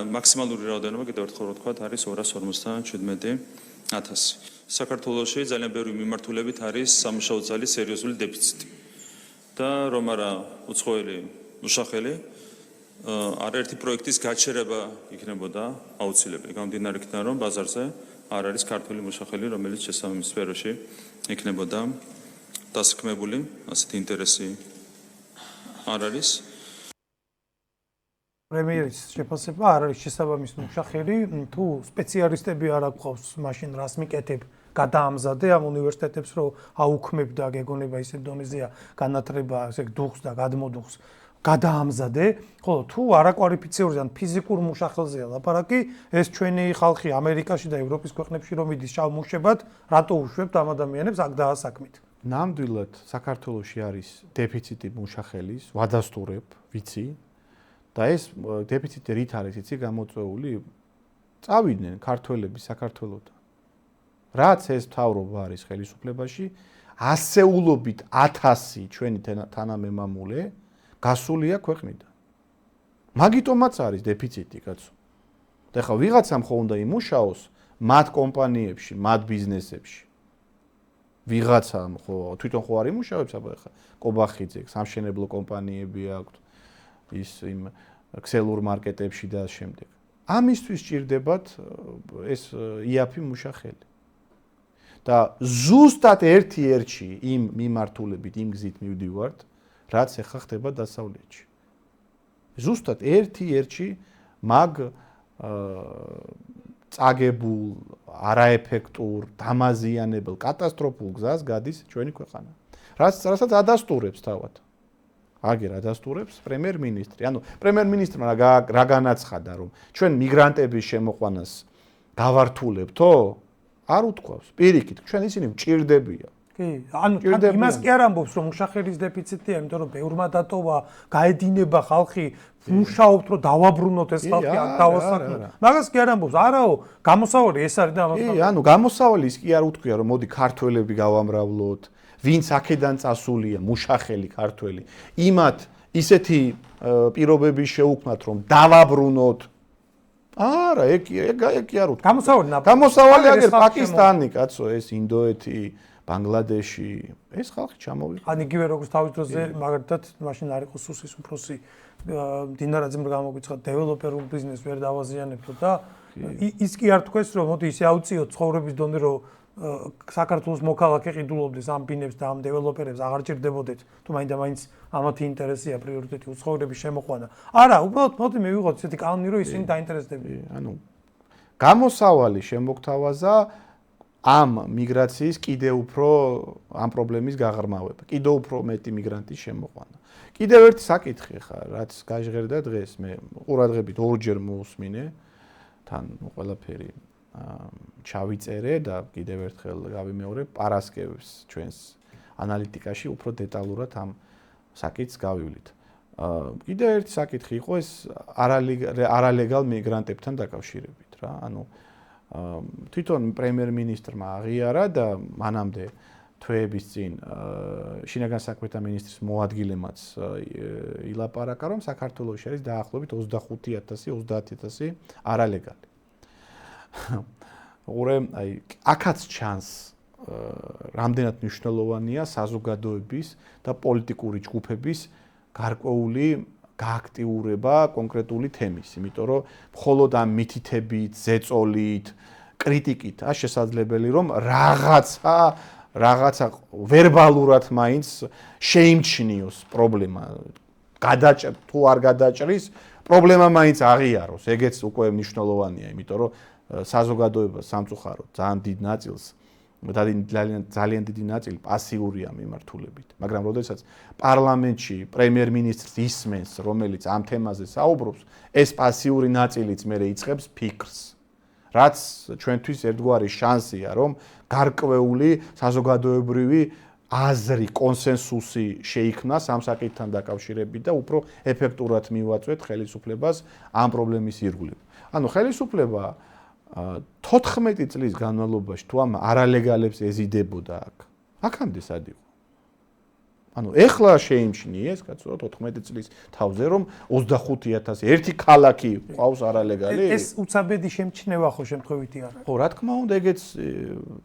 მაქსიმალური რაოდენობა კიდევ ერთხელ ვთქვათ არის 257,000. საქართველოში ძალიან ბევრი მიმართულებით არის სამუშაო ძალის სერიოზული დეფიციტი. და რომ არა უცხოელი მუშახელი არაერთი პროექტის გაჩერება იქნებოდა აუცილებელი. გამომდინარე იქიდან რომ ბაზარზე არ არის ქართველი მუშახელი, რომელიც შესაბამის სფეროში იქნებოდა დასაქმებული, ასეთი ინტერესი არ არის. პრემიერის შეფასება არ არის შესაბამის მუშახელი, თუ სპეციალისტები არ აქვს მაშინ რას მიკეთებ გადაამზადე ამ უნივერსიტეტებს რომ აუქმებ და გეგონება ისეთ დონეზეა განათლება, ესე დუხს და გადმოდუხს გადაამზადე, ხოლო თუ არაკვალიფიციური ან ფიზიკურ მუშახელზეა ლაპარაკი, ეს ჩვენი ხალხი ამერიკაში და ევროპის ქვეყნებში რომ მიდის შავმუშებად, რატო უშვებთ ამ ადამიანებს აქ დაასაქმით? ნამდვილად საქართველოში არის დეფიციტი მუშახელის, ვადასტურებ, ვიცი. და ეს დეფიციტი რით არის იცი გამოწვეული? წავიდნენ ქართველები საქართველოსთან. რაც ეს მთავრობა არის ხელისუფლებაში, ასეულობით 1000 ჩვენი თანამემამულე გასულია ქვეყნიდან. მაგიტომაც არის დეფიციტი, კაცო. და ხა ვიღაცამ ხო უნდა იმუშაოს მათ კომპანიებში, მათ ბიზნესებში. ვიღაცამ ხო თვითონ ხო არ იმუშავებს აბა ხა კობახიძე, სამშენებლო კომპანიები აქვს. ის იმ ქსელურ მარკეტებში და შემდეგ. ამისთვის ჭირდებათ ეს იაფი მუშახელი. და ზუსტად ერთი-ერთში იმ მიმართულებით, იმ გზით მივდივართ, რაც ახლა ხდება დასავლეთში. ზუსტად ერთი-ერთში მაგ წაგებულ, არაეფექტურ, დამაზიანებელ, კატასტროფულ გზას გადის ჩვენი ქვეყანა. რასაც ადასტურებს თავად. აგერ ადასტურებს პრემიერ-მინისტრი. ანუ პრემიერ-მინისტრმა რა განაცხადა, რომ ჩვენ მიგრანტების შემოყვანას გავართულებთო? არ უთქვავს. პირიქით, ჩვენ ისინი მჭირდებიან. კი, ანუ იმას კი არ ამბობს, რომ მუშახელის დეფიციტია, იმიტომ რომ ბევრმა დატოვა, გაედინება ხალხი, მუშაობთ, რომ დავაბრუნოთ ეს ხალხი, დავასაქმოთ. მაგას კი არ ამბობს. არაო, გამოსავალი ეს არის და ამას. კი, ანუ გამოსავალი ის კი არ უთქვია, რომ მოდი ქართველები გავამრავლოთ. ვინც აქედან წასულია მუშახელი ქართველი იმათ ისეთი პირობები შეუქმნათ რომ დავაბრუნოთ არა ეგ კი არ უთქვა გამოსავალი აგერ პაკისტანი კაცო ეს ინდოეთი ბანგლადეში ეს ხალხი ჩამოვიდა ან იგივე როგორც თავის დროზე მაგალითად მაშინ არ იყო სუსის უფროსი დინარაძემ გამოგვიცხა დეველოპერულ ბიზნესს ვერ დავაზიანებთო და ის კი არ თქვეს რომ მოდი ისე აუწიოთ ცხოვრების დონე რომ საქართველოს მოქალაქე ყიდულობდეს ამ ბინებს და ამ დეველოპერებს აღარ ჭირდებოდეთ თუ მაინდა-მაინც ამათი ინტერესია პრიორიტეტი უცხოურების შემოყვანა. არა, უბრალოდ მოდი მივიღოთ ესეთი კანონი რომ ისინი დაინტერესდებიან. ანუ გამოსავალი შემოგთავაზა ამ მიგრაციის კიდევ უფრო ამ პრობლემის გაღრმავება, კიდევ უფრო მეტი მიგრანტის შემოყვანა. კიდევ ერთი საკითხი ხა, რაც გაჟღერდა დღეს მე ყურადღებით ორჯერ მოусმინე თან ყველაფერი ჩავიწერე და კიდევ ერთხელ გავიმეორე პარასკევს ჩვენს ანალიტიკაში უფრო დეტალურად ამ საკითხს გავივლით. კიდევ ერთი საკითხი იყო ეს არალეგალ მიგრანტებთან დაკავშირებით რა. ანუ თვითონ პრემიერ-მინისტრმა აღიარა და მანამდე თვეების წინ შინაგან საქმეთა მინისტრის მოადგილემაც ილაპარაკა რომ საქართველოში არის დაახლოებით 25,000-30,000 არალეგალი. უყურე, აი, აქაც ჩანს რამდენად მნიშვნელოვანია საზოგადოების და პოლიტიკური ჯგუფების გარკვეული გააქტიურება კონკრეტული თემის, იმიტომ რომ მხოლოდ ამ მითითებით, ზეწოლით, კრიტიკით არ შესაძლებელი რომ რაღაცა ვერბალურად მაინც შეიმჩნიოს პრობლემა. თუ არ გადაჭრის, პრობლემა მაინც აღიაროს. ეგეც უკვე მნიშვნელოვანია, იმიტომ რომ საზოგადოება სამწუხაროდ ძალიან დიდ ნაწილს ძალიან დიდი ნაწილი პასიურია მიმართულებით. მაგრამ როდესაც პარლამენტში პრემიერ-მინისტრს ისმენს, რომელიც ამ თემაზე საუბრობს, ეს პასიური ნაწილიც მერე იწყებს ფიქრს. რაც ჩვენთვის ერთგვარი შანსია, რომ გარკვეული საზოგადოებრივი აზრი, კონსენსუსი შეიქმნას ამ საკითხთან დაკავშირებით და უფრო ეფექტურად მივაწვეთ ხელისუფლებას ამ პრობლემის ირგვლივ. ანუ ხელისუფლება 14 წლის განმავლობაში თუ ამ არალეგალებს ეზიდებოდა აქ. აქამდე სად იყო? ანუ ეხლა შეიმჩნიეს, კაცო, 14 წლის თავზე რომ 25000 ერთი ქალაქი ყავს არალეგალი. ეს უცაბედი შემჩნევა ხო შემთხვევითი არა. ხო, რა თქმა უნდა, ეგეც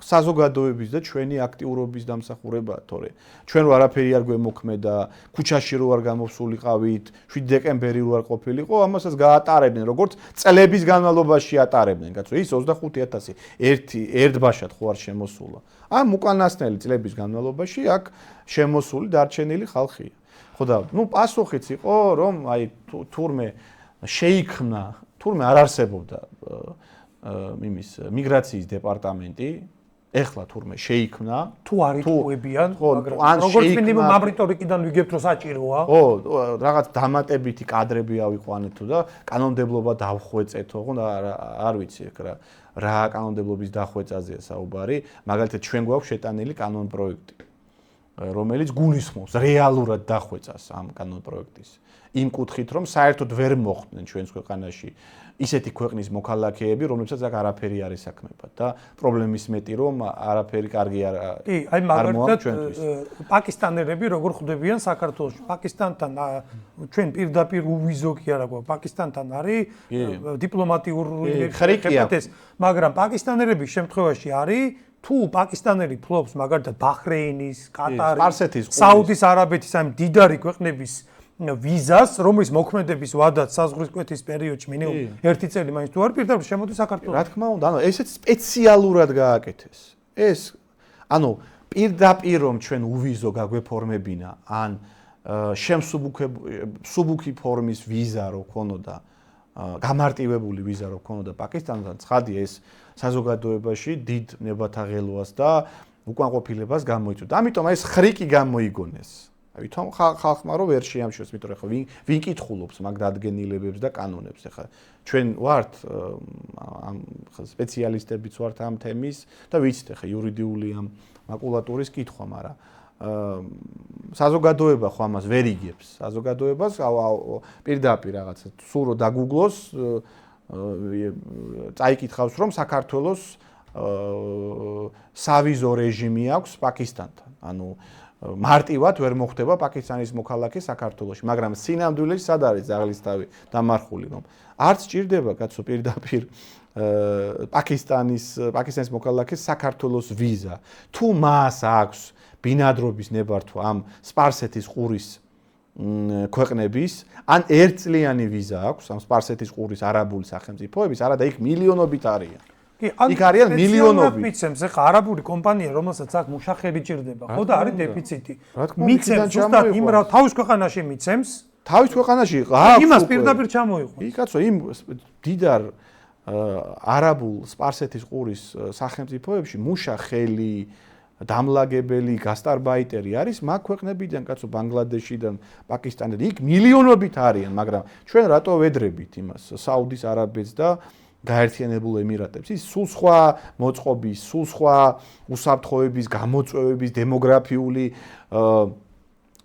საზოგადოების და ჩვენი აქტიურობის დამსახურებაა, თორე ჩვენ რო არაფერი არ გვემოქმედა, ქუჩაში რო არ გამოვსულიყავით, 7 დეკემბერი რო არ ყოფილიყო, ამასაც გაატარებდნენ, როგორც წლების განმავლობაში ატარებდნენ, კაცო, ის 25000 ერთბაშად ხო არ შემოსულა. ამ უკანასკნელი წლების განმავლობაში აქ შემოსული დარჩენილი ხალხია. ხო და პასუხიც იყო, რომ აი თურმე შეიქმნა, თურმე არ არსებობდა იმის მიგრაციის დეპარტამენტი, ეხლა თურმე შეიქმნა, თუ არ იტყუებიან, მაგრამ როგორც მინიმუმ ამ რიტორიკიდან ვიგებთ, რომ საჭიროა. ხო, რაღაც დამატებითი კადრები ავიყვანეთ თუ და კანონმდებლობა დავხვეწეთო, ხო და არ ვიცი ეგ რა კანონმდებლობის დახვეწაზეა საუბარი, მაგალითად ჩვენ გვაქვს შეტანილი კანონპროექტი, რომელიც გულისხმობს რეალურად დახვეწას ამ კანონპროექტის. იმ კუთხით, რომ საერთოდ ვერ მოხდნენ ჩვენს ქვეყანაში ისეთი ქვეყნის მოქალაქეები, რომლებსაც აქ არაფერი არ ესაქმებათ და პრობლემის მეტი რომ არაფერი კარგი არ კი, აი მაგალითად პაკისტანელები როგორ ხვდებიან საქართველოში. პაკისტანთან ჩვენ პირდაპირ უვიზო კი არა გვაქვს. პაკისტანთან არის დიპლომატიური ხერხებათეს, მაგრამ პაკისტანელების შემთხვევაში არის თუ პაკისტანელი ფლობს მაგალითად ბაჰრეინის, კატარის, საუდის არაბეთის ამ დიდარი ქვეყნების ვიზას, რომლის მოქმედების ვადაც საზღვრისკვეთის პერიოდში მინიმუმ 1 წელი მაინც თუ არ პირდაპირ შემოდის საქართველოს. რა თქმა უნდა, ანუ ესეც სპეციალურად გააკეთეს. ეს ანუ პირდაპირ რომ ჩვენ უვიზო გაგვეფორმებინა, ან სუბუქი ფორმის ვიზა რო ქონოდა, გამარტივებული ვიზა რო ქონოდა პაკისტანთან, ცხადია ეს საზოგადოებაში დიდ ნებათაღელვას და უკანყოფილებას გამოიწვევდა. ამიტომ ეს ხრიკი გამოიგონეს. ვითომ ხალხმა რო ვერ შეამშვეს, იმიტომ რომ ვინ კითხულობს მაგ დადგენილებებს და კანონებს. ახლა ჩვენ ვართ ამ სპეციალისტებიც ვართ ამ თემის და ვიცით ახლა იურიდიული ამ მაკულატურის კითხვა, მაგრამ საზოგადოება ხო ამას ვერ იგებს. საზოგადოებას პირდაპირ რაღაცა სულ რო დაგუგლოს, წაიკითხავს რომ საქართველოს სავიზო რეჟიმი აქვს პაკისტანთან. ანუ მარტივად ვერ მოხდება პაკისტანის მოქალაქე საქართველოში, მაგრამ სინამდვილეში სად არის ძაღლისთავი დამარხული, რომ არც ჭირდება კაცო პირდაპირ პაკისტანის მოქალაქეს საქართველოს ვიზა. თუ მას აქვს ბინადრობის ნებართვა ამ სპარსეთის ყურის ქვეყნების, ან ერთწლიანი ვიზა აქვს ამ სპარსეთის ყურის არაბული სახელმწიფოების, არა და იქ მილიონობით არიან. იქ არიან მილიონობით. მიცემს ახლა არაბული კომპანია, რომელსაც აქ მუშახელი ჭირდება, ხო და არის დეფიციტი. მიცემს ზუსტად იმ რა თავის ქვეყანაში მიცემს. თავის ქვეყანაში აქვს. იმას პირდაპირ ჩამოიყვანს. იქ კაცო იმ დიდარ არაბულ სპარსეთის ყურის სახელმწიფოებში მუშახელი, დამლაგებელი, გასტარბაიტერი არის მაგ ქვეყნებიდან, კაცო ბანგლადეშიდან, პაკისტანიდან. იქ მილიონობით არიან, მაგრამ ჩვენ რატო ვედრებით იმას საუდის არაბეთს და გაერთიანებულ ემირატებს. ის სულ სხვა მოწყობის, სულ სხვა უსაფრთხოების, გამოწვევების, დემოგრაფიული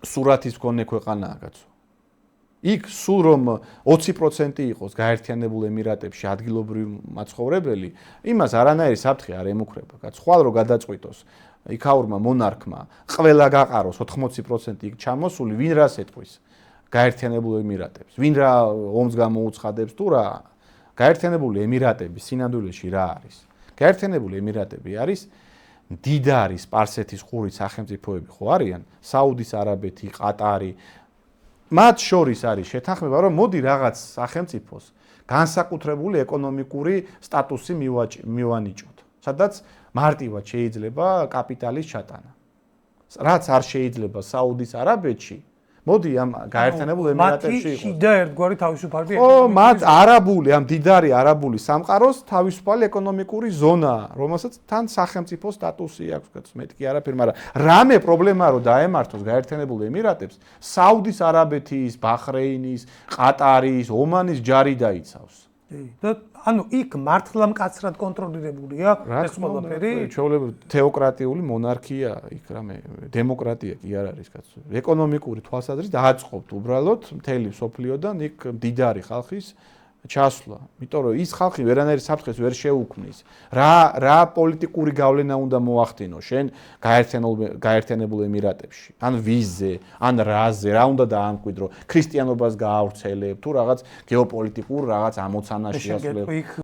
სურათის მქონე ქვეყანაა, კაცო. იქ სულ რომ 20% იყოს გაერთიანებულ ემირატებში ადგილობრივი მაცხოვრებელი, იმას არანაირი საფრთხე არ ემუქრება, კაცო. ხვალ რო გადაწყვიტოს იქაურმა მონარქმა ყველა გაყაროს 80% იქ ჩამოსული, ვინ რას ეთქვის გაერთიანებულ ემირატებს, ვინ რა ომს გამოუცხადებს თუ რა. გაერთიანებული ემირატები სინამდვილეში რა არის? გაერთიანებული ემირატები არის დიდარი სპარსეთის ყურის სახელმწიფოები ხო არიან? საუდის არაბეთი, ყატარი. მათ შორის არის შეთანხმება, რომ მოდი რაღაც სახელმწიფოს განსაკუთრებული ეკონომიკური სტატუსი მივანიჭოთ, სადაც მარტივად შეიძლება კაპიტალის ჩატანა. რაც არ შეიძლება საუდის არაბეთში, მოდი ამ გაერთიანებულ ემირატებში იყოს. შიდა ერთგვარი თავისუფალი ო, მათ არაბული, ამ დიდარი არაბული სამყაროს თავისუფალი ეკონომიკური ზონაა, რომელსაც თან სახელმწიფო სტატუსი აქვს, კაცო, მეტი კი არაფერი, მაგრამ რამე პრობლემაა რომ დაემართოს გაერთიანებულ ემირატებს, საუდის არაბეთის, ბაჰრეინის, ყატარის, ომანის ჯარი დაიცავს. და ანუ იქ მართლა მკაცრად კონტროლირებულია ეს ყველაფერი. ჩვეულებრივ თეოკრატიული მონარქია იქ რამე დემოკრატია კი არ არის კაცო. ეკონომიკური თვალსაზრისით დააწყობთ უბრალოდ მთელი სოფლიოდან იქ დიდარი ხალხის ჩასვლა, იმიტომ რომ ის ხალხი ვერანაირი საფრთხეს ვერ შეუქმნის. რა პოლიტიკური გავლენა უნდა მოახდინო შენ გაერთიანებულ ემირატებში, ან ვიზზე, ან რაზე, რა უნდა დაამკვიდრო, ქრისტიანობას გაავრცელებ თუ რაღაც გეოპოლიტიკურ რაღაც ამოცანაში ასვლებ.